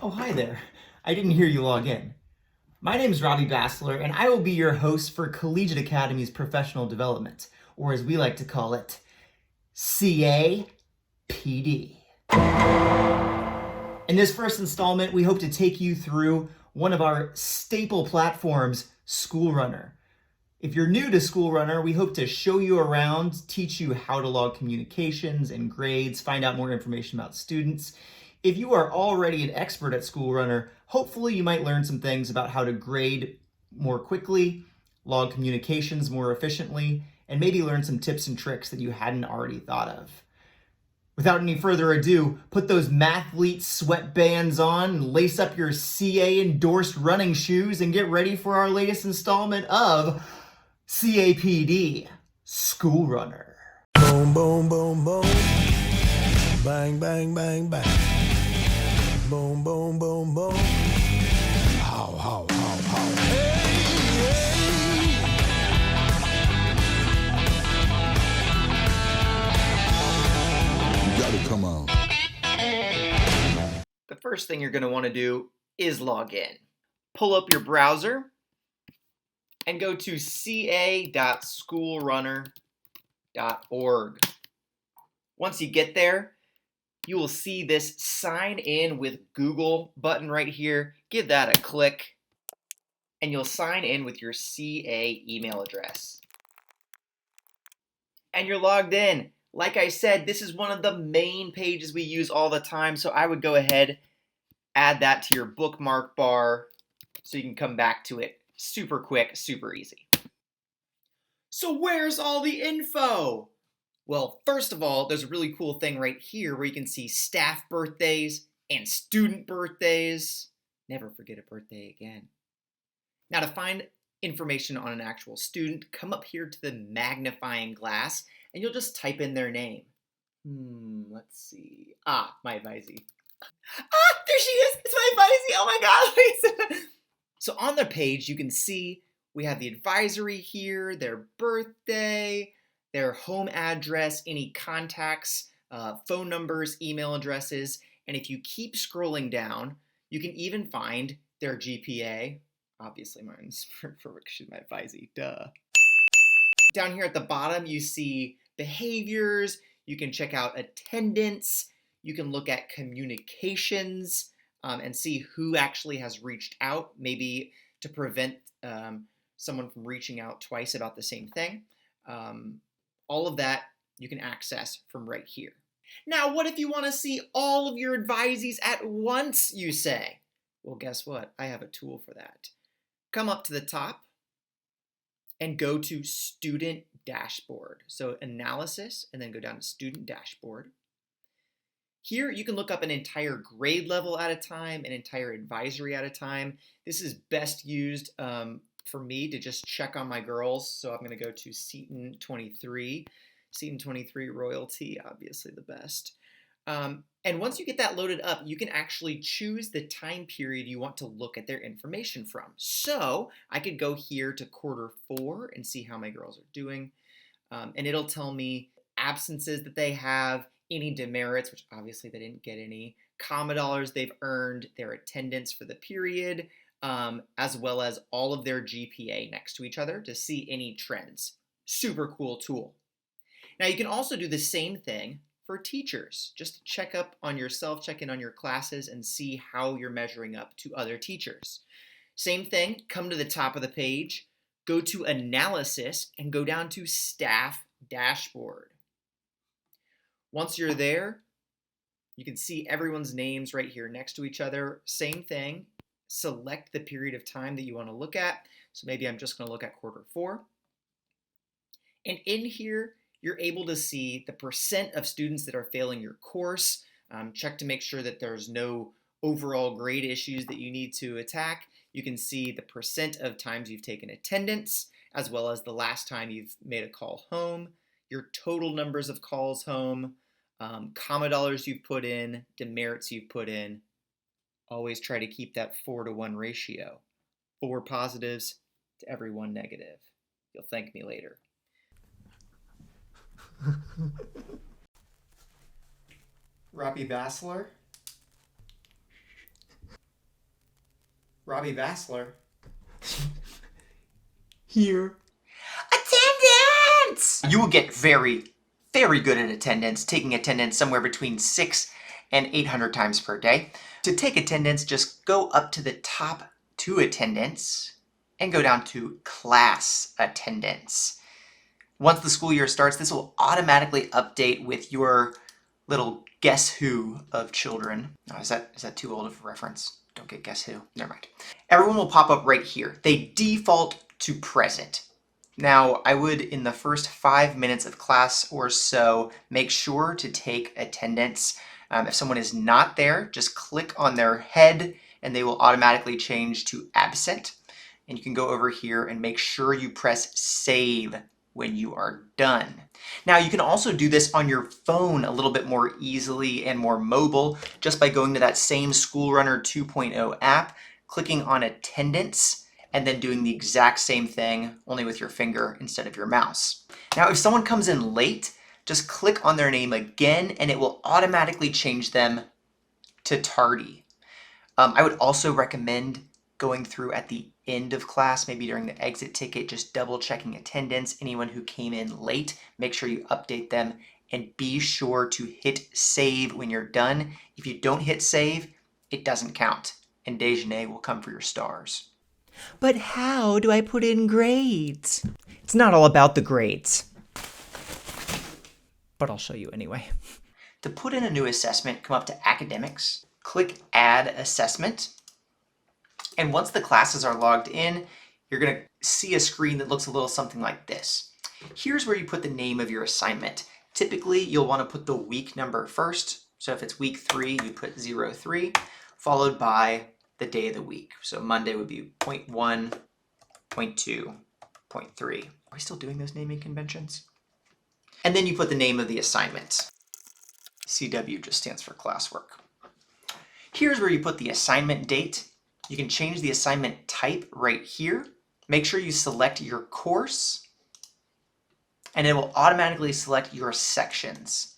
Oh, hi there. I didn't hear you log in. My name is Robbie Bassler, and I will be your host for Collegiate Academy's Professional Development, or as we like to call it, CAPD. In this first installment, we hope to take you through one of our staple platforms, Schoolrunner. If you're new to Schoolrunner, we hope to show you around, teach you how to log communications and grades, find out more information about students. If you are already an expert at Schoolrunner, hopefully you might learn some things about how to grade more quickly, log communications more efficiently, and maybe learn some tips and tricks that you hadn't already thought of. Without any further ado, put those mathlete sweatbands on and lace up your CA-endorsed running shoes and get ready for our latest installment of CAPD, Schoolrunner. Boom, boom, boom, boom. Bang, bang, bang, bang. Boom, boom, boom, boom. How, how, how, how. Hey, hey. You gotta come on. The first thing you're going to want to do is log in. Pull up your browser and go to ca.schoolrunner.org. Once you get there, you will see this sign in with Google button right here. Give that a click and you'll sign in with your CA email address. And you're logged in. Like I said, this is one of the main pages we use all the time, so I would go ahead, add that to your bookmark bar so you can come back to it super quick, super easy. So where's all the info? Well, first of all, there's a really cool thing right here where you can see staff birthdays and student birthdays. Never forget a birthday again. Now, to find information on an actual student, come up here to the magnifying glass and you'll just type in their name. Let's see. My advisee. There she is. It's my advisee. Oh my God. So on the page, you can see we have the advisory here, their birthday, their home address, any contacts, phone numbers, email addresses, and if you keep scrolling down, you can even find their GPA. Obviously mine's for she's my advisee, duh. Down here at the bottom, you see behaviors, you can check out attendance, you can look at communications, and see who actually has reached out, maybe to prevent someone from reaching out twice about the same thing. All of that you can access from right here. Now, what if you want to see all of your advisees at once, you say? Well, guess what? I have a tool for that. Come up to the top and go to Student Dashboard. So Analysis, and then go down to Student Dashboard. Here, you can look up an entire grade level at a time, an entire advisory at a time. This is best used for me to just check on my girls. So I'm going to go to Seton 23. Seton 23 royalty, obviously the best. And once you get that loaded up, you can actually choose the time period you want to look at their information from. So I could go here to Q4 and see how my girls are doing. And it'll tell me absences that they have, any demerits, which obviously they didn't get any, comma dollars they've earned, their attendance for the period, as well as all of their GPA next to each other to see any trends. Super cool tool. Now you can also do the same thing for teachers. Just check up on yourself, check in on your classes, and see how you're measuring up to other teachers. Same thing, come to the top of the page, go to Analysis, and go down to Staff Dashboard. Once you're there, you can see everyone's names right here next to each other. Same thing, select the period of time that you want to look at. So maybe I'm just going to look at Q4. And in here, you're able to see the percent of students that are failing your course. Check to make sure that there's no overall grade issues that you need to attack. You can see the percent of times you've taken attendance, as well as the last time you've made a call home, your total numbers of calls home, comma dollars you've put in, demerits you've put in. Always try to keep that 4-to-1 ratio. 4 positives to every 1 negative. You'll thank me later. Robbie Bassler. Robbie Vassler. Here. Attendance! You will get very, very good at attendance, taking attendance somewhere between 600 and 800 times per day. To take attendance, just go up to the top to attendance and go down to class attendance. Once the school year starts, this will automatically update with your little guess who of children. Oh, is that too old of a reference? Don't get guess who. Never mind. Everyone will pop up right here. They default to present. Now, I would, in the first 5 minutes of class or so, make sure to take attendance. If someone is not there, just click on their head and they will automatically change to absent. And you can go over here and make sure you press save when you are done. Now, you can also do this on your phone a little bit more easily and more mobile just by going to that same Schoolrunner 2.0 app, clicking on attendance, and then doing the exact same thing, only with your finger instead of your mouse. Now, if someone comes in late, just click on their name again, and it will automatically change them to tardy. I would also recommend going through at the end of class, maybe during the exit ticket, just double checking attendance. Anyone who came in late, make sure you update them, and be sure to hit save when you're done. If you don't hit save, it doesn't count, and Dejeuner will come for your stars. But how do I put in grades? It's not all about the grades. But I'll show you anyway. To put in a new assessment, come up to Academics, click Add Assessment, and once the classes are logged in, you're going to see a screen that looks a little something like this. Here's where you put the name of your assignment. Typically, you'll want to put the week number first. So if it's week 3, you put 03, followed by the day of the week. So Monday would be 0.1, 0.2, 0.3. Are we still doing those naming conventions? And then you put the name of the assignment. CW just stands for classwork. Here's where you put the assignment date. You can change the assignment type right here. Make sure you select your course, and it will automatically select your sections.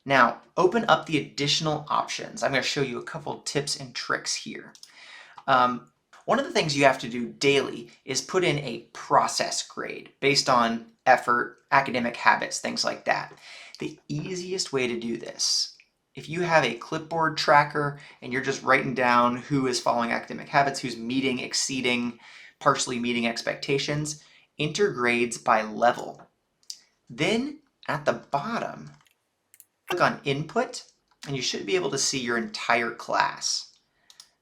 Now, open up the additional options. I'm going to show you a couple tips and tricks here. One of the things you have to do daily is put in a process grade based on effort, academic habits, things like that. The easiest way to do this, if you have a clipboard tracker and you're just writing down who is following academic habits, who's meeting, exceeding, partially meeting expectations, enter grades by level. Then at the bottom, click on Input, and you should be able to see your entire class.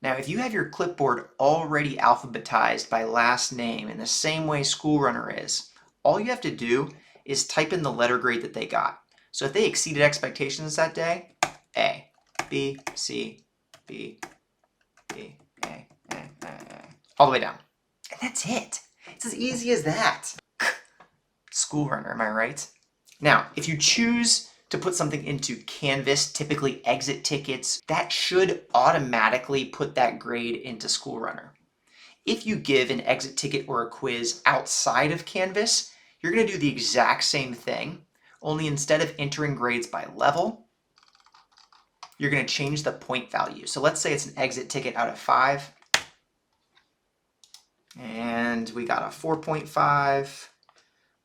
Now, if you have your clipboard already alphabetized by last name in the same way Schoolrunner is, all you have to do is type in the letter grade that they got. So if they exceeded expectations that day, A, B, C, B, B, A, all the way down. And that's it. It's as easy as that. Schoolrunner, am I right? Now, if you choose to put something into Canvas, typically exit tickets, that should automatically put that grade into Schoolrunner. If you give an exit ticket or a quiz outside of Canvas, you're going to do the exact same thing, only instead of entering grades by level, you're going to change the point value. So let's say it's an exit ticket out of 5, and we got a 4.5,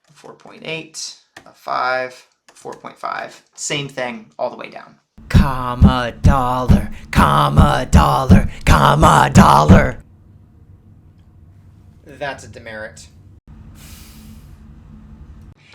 a 4.8, a 5, 4.5. Same thing all the way down. Comma dollar, comma dollar, comma dollar. That's a demerit.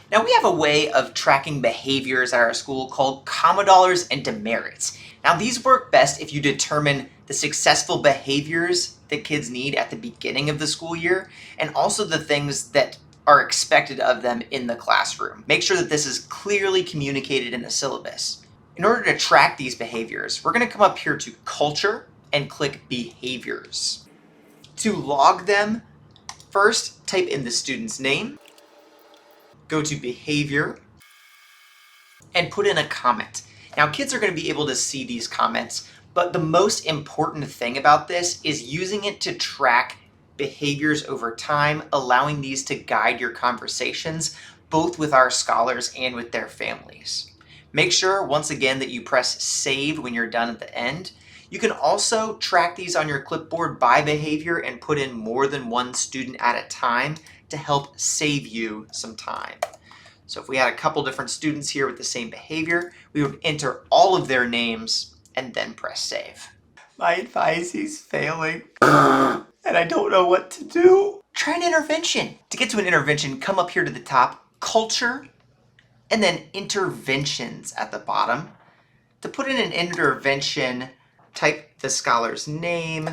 Now we have a way of tracking behaviors at our school called comma dollars and demerits. Now these work best if you determine the successful behaviors that kids need at the beginning of the school year, and also the things that are expected of them in the classroom. Make sure that this is clearly communicated in the syllabus. In order to track these behaviors, we're going to come up here to Culture and click Behaviors. To log them, first type in the student's name, go to Behavior, and put in a comment. Now kids are going to be able to see these comments, but the most important thing about this is using it to track behaviors over time, allowing these to guide your conversations, both with our scholars and with their families. Make sure, once again, that you press save when you're done at the end. You can also track these on your clipboard by behavior and put in more than one student at a time to help save you some time. So if we had a couple different students here with the same behavior, we would enter all of their names and then press save. My advisey's failing and I don't know what to do. Try an intervention. To get to an intervention, come up here to the top, culture, and then interventions at the bottom. To put in an intervention, type the scholar's name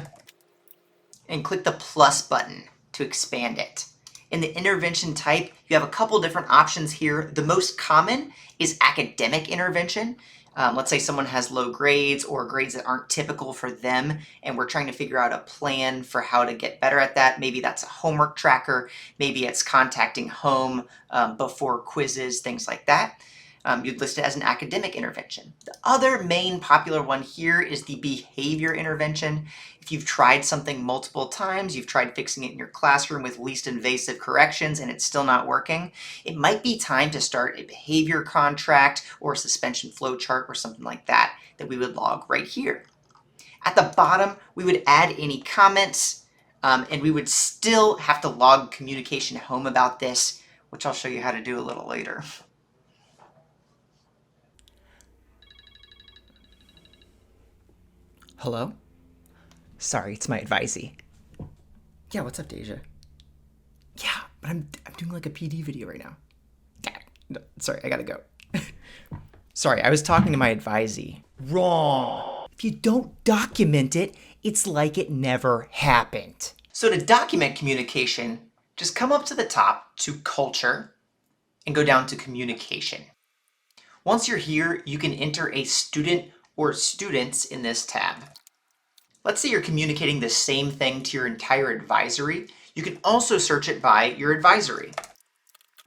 and click the plus button to expand it. In the intervention type, you have a couple different options here. The most common is academic intervention. Let's say someone has low grades or grades that aren't typical for them, and we're trying to figure out a plan for how to get better at that. Maybe that's a homework tracker. Maybe it's contacting home before quizzes, things like that. You'd list it as an academic intervention. The other main popular one here is the behavior intervention. If you've tried something multiple times, you've tried fixing it in your classroom with least invasive corrections and it's still not working, it might be time to start a behavior contract or a suspension flow chart or something like that we would log right here. At the bottom, we would add any comments and we would still have to log communication home about this, which I'll show you how to do a little later. Hello? Sorry, it's my advisee. Yeah, what's up, Deja? Yeah, but I'm doing like a PD video right now. No, sorry, I gotta go. Sorry, I was talking to my advisee. Wrong. If you don't document it, it's like it never happened. So to document communication, just come up to the top to culture and go down to communication. Once you're here, you can enter a student or students in this tab. Let's say you're communicating the same thing to your entire advisory. You can also search it by your advisory.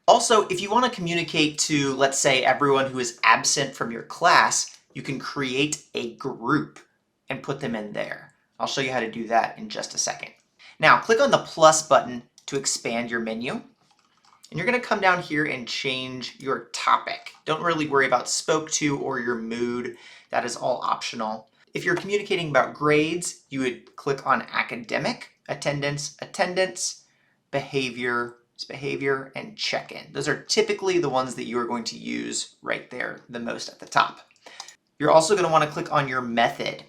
Also, if you want to communicate to, let's say, everyone who is absent from your class, you can create a group and put them in there. I'll show you how to do that in just a second. Now, click on the plus button to expand your menu. And you're going to come down here and change your topic. Don't really worry about spoke to or your mood. That is all optional. If you're communicating about grades, you would click on academic, attendance, behavior, and check-in. Those are typically the ones that you are going to use right there the most at the top. You're also going to want to click on your method.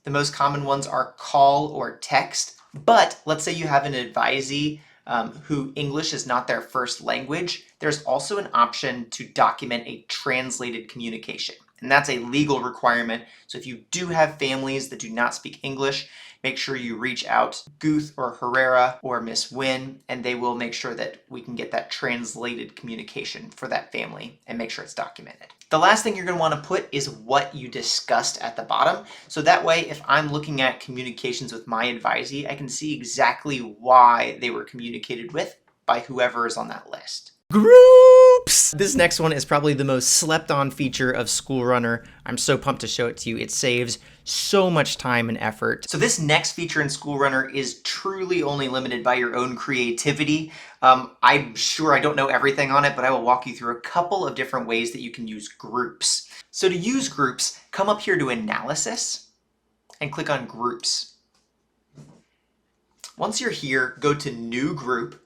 The most common ones are call or text, but let's say you have an advisee who English is not their first language. There's also an option to document a translated communication. And that's a legal requirement. So if you do have families that do not speak English, make sure you reach out Guth or Herrera or Miss Wynn, and they will make sure that we can get that translated communication for that family and make sure it's documented. The last thing you're going to want to put is what you discussed at the bottom. So that way, if I'm looking at communications with my advisee, I can see exactly why they were communicated with by whoever is on that list. Groups! This next one is probably the most slept on feature of Schoolrunner. I'm so pumped to show it to you. It saves so much time and effort. So this next feature in Schoolrunner is truly only limited by your own creativity. I'm sure I don't know everything on it, but I will walk you through a couple of different ways that you can use groups. So to use groups, come up here to Analysis and click on Groups. Once you're here, go to New Group,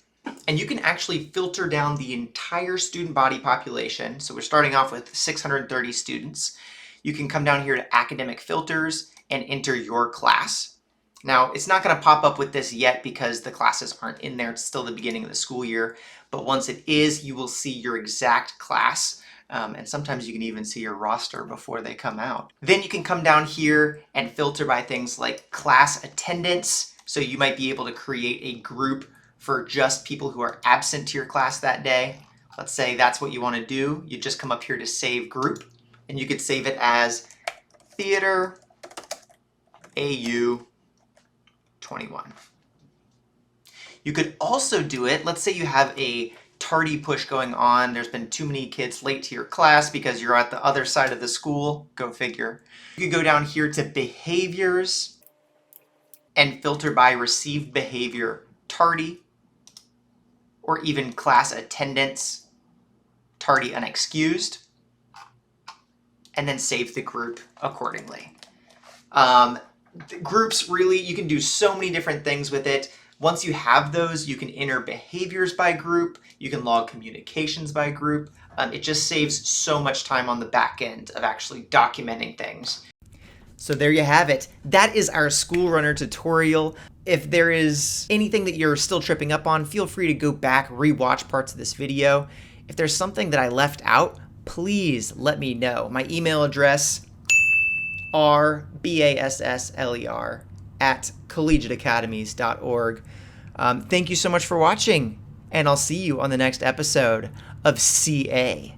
and you can actually filter down the entire student body population. So we're starting off with 630 students. You can come down here to Academic Filters and enter your class. Now, it's not going to pop up with this yet because the classes aren't in there. It's still the beginning of the school year. But once it is, you will see your exact class. And sometimes you can even see your roster before they come out. Then you can come down here and filter by things like class attendance. So you might be able to create a group for just people who are absent to your class that day. Let's say that's what you want to do. You just come up here to Save Group, and you could save it as Theater AU 21. You could also do it, let's say you have a tardy push going on. There's been too many kids late to your class because you're at the other side of the school. Go figure. You could go down here to Behaviors and filter by Received Behavior Tardy, or even class attendance, tardy unexcused, and then save the group accordingly. Groups, really, you can do so many different things with it. Once you have those, you can enter behaviors by group, you can log communications by group. It just saves so much time on the back end of actually documenting things. So there you have it. That is our Schoolrunner tutorial. If there is anything that you're still tripping up on, feel free to go back, rewatch parts of this video. If there's something that I left out, please let me know. My email address, rbassler@collegiateacademies.org. Thank you so much for watching, and I'll see you on the next episode of CAPD.